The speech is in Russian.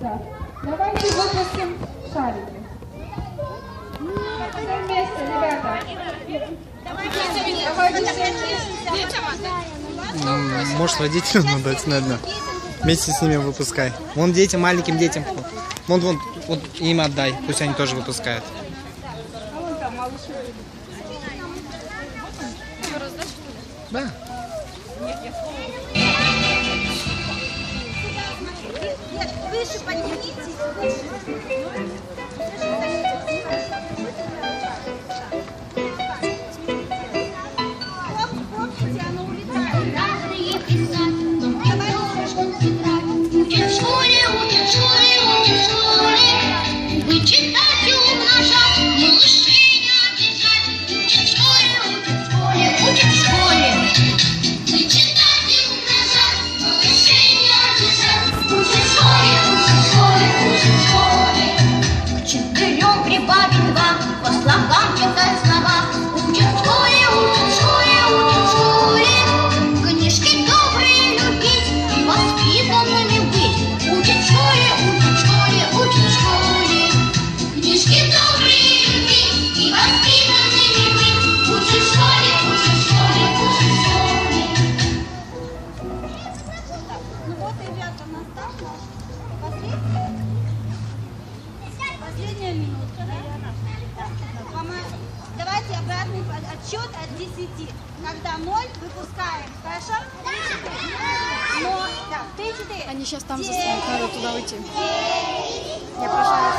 Да. Давайте выпустим шарики. Все вместе, ребята. Давайте все вместе. Может, родителям надо дать, наверное. Вместе с ними выпускай. Вон детям, маленьким детям. Вон, им отдай. Пусть они тоже выпускают. Да. Выше поднимитесь. Последняя минутка. Давайте обратный отсчет от 10. Когда 0, выпускаем. Хорошо? 3-4. Но, да, 3-4. Они сейчас там застанут, надо туда уйти. Я прошу вас.